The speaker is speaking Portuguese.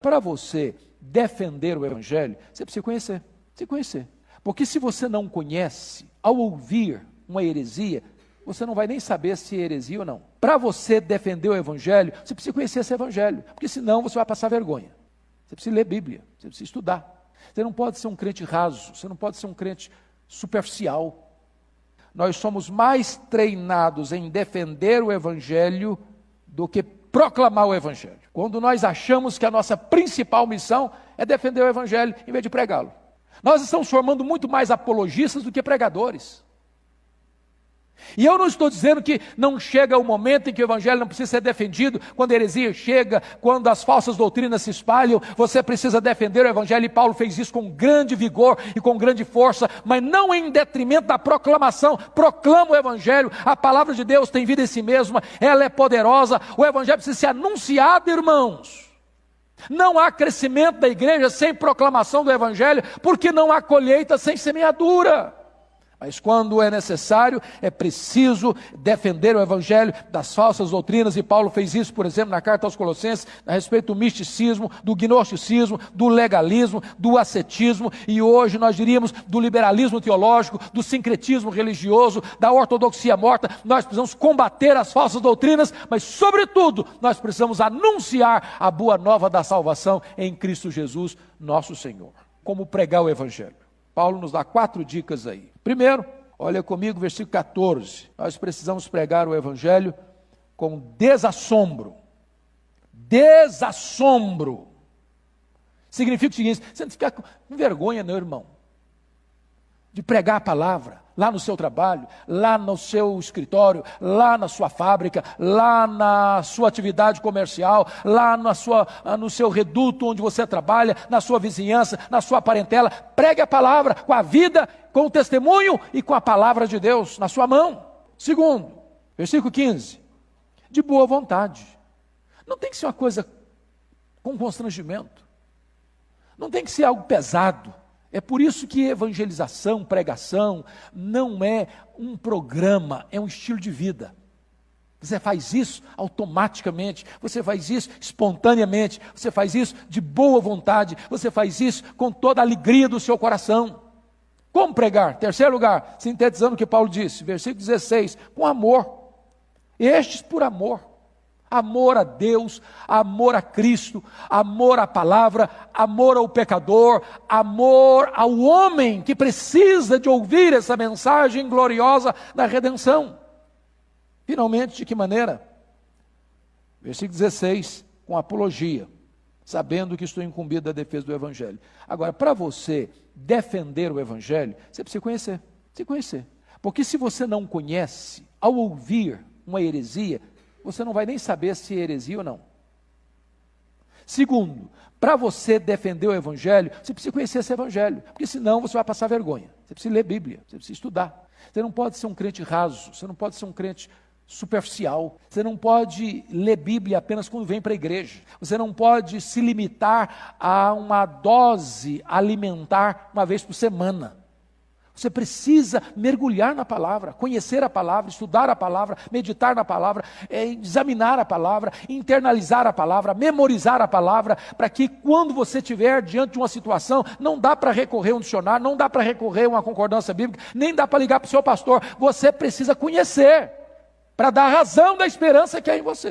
Para você defender o Evangelho, você precisa conhecer. Se conhecer. Porque se você não conhece, ao ouvir uma heresia, você não vai nem saber se é heresia ou não. Para você defender o Evangelho, você precisa conhecer esse Evangelho. Porque senão você vai passar vergonha. Você precisa ler Bíblia, você precisa estudar. Você não pode ser um crente raso, você não pode ser um crente superficial. Nós somos mais treinados em defender o Evangelho do que proclamar o Evangelho. Quando nós achamos que a nossa principal missão é defender o Evangelho em vez de pregá-lo. Nós estamos formando muito mais apologistas do que pregadores. E eu não estou dizendo que não chega o momento em que o Evangelho não precisa ser defendido, quando a heresia chega, quando as falsas doutrinas se espalham, você precisa defender o Evangelho, e Paulo fez isso com grande vigor e com grande força, mas não em detrimento da proclamação. Proclama o Evangelho, a palavra de Deus tem vida em si mesma, ela é poderosa, o Evangelho precisa ser anunciado, irmãos. Não há crescimento da igreja sem proclamação do Evangelho, porque não há colheita sem semeadura. Mas quando é necessário, é preciso defender o Evangelho das falsas doutrinas, e Paulo fez isso, por exemplo, na carta aos Colossenses, a respeito do misticismo, do gnosticismo, do legalismo, do ascetismo, e hoje nós diríamos do liberalismo teológico, do sincretismo religioso, da ortodoxia morta. Nós precisamos combater as falsas doutrinas, mas sobretudo, nós precisamos anunciar a boa nova da salvação em Cristo Jesus, nosso Senhor. Como pregar o Evangelho? Paulo nos dá 4 dicas aí. Primeiro, olha comigo, versículo 14. Nós precisamos pregar o Evangelho com desassombro. Desassombro. Significa o seguinte: você não fica com vergonha, meu irmão, de pregar a palavra lá no seu trabalho, lá no seu escritório, lá na sua fábrica, lá na sua atividade comercial, lá no seu reduto onde você trabalha, na sua vizinhança, na sua parentela. Pregue a palavra com a vida, com o testemunho e com a palavra de Deus na sua mão. Segundo, versículo 15, de boa vontade. Não tem que ser uma coisa com constrangimento, não tem que ser algo pesado. É por isso que evangelização, pregação, não é um programa, é um estilo de vida. Você faz isso automaticamente, você faz isso espontaneamente, você faz isso de boa vontade, você faz isso com toda a alegria do seu coração. Como pregar? Terceiro lugar, sintetizando o que Paulo disse, versículo 16, com amor. Estes por amor. Amor a Deus, amor a Cristo, amor à palavra, amor ao pecador, amor ao homem que precisa de ouvir essa mensagem gloriosa da redenção. Finalmente, de que maneira? Versículo 16, com apologia, sabendo que estou incumbido da defesa do Evangelho. Agora, para você defender o Evangelho, você precisa conhecer, se conhecer. Porque se você não conhece, ao ouvir uma heresia, você não vai nem saber se é heresia ou não. Segundo, para você defender o Evangelho, você precisa conhecer esse Evangelho, porque senão você vai passar vergonha. Você precisa ler Bíblia, você precisa estudar. Você não pode ser um crente raso, você não pode ser um crente superficial. Você não pode ler Bíblia apenas quando vem para a igreja. Você não pode se limitar a uma dose alimentar uma vez por semana. Você precisa mergulhar na palavra, conhecer a palavra, estudar a palavra, meditar na palavra, examinar a palavra, internalizar a palavra, memorizar a palavra, para que quando você estiver diante de uma situação, não dá para recorrer a um dicionário, não dá para recorrer a uma concordância bíblica, nem dá para ligar para o seu pastor. Você precisa conhecer, para dar razão da esperança que há em você.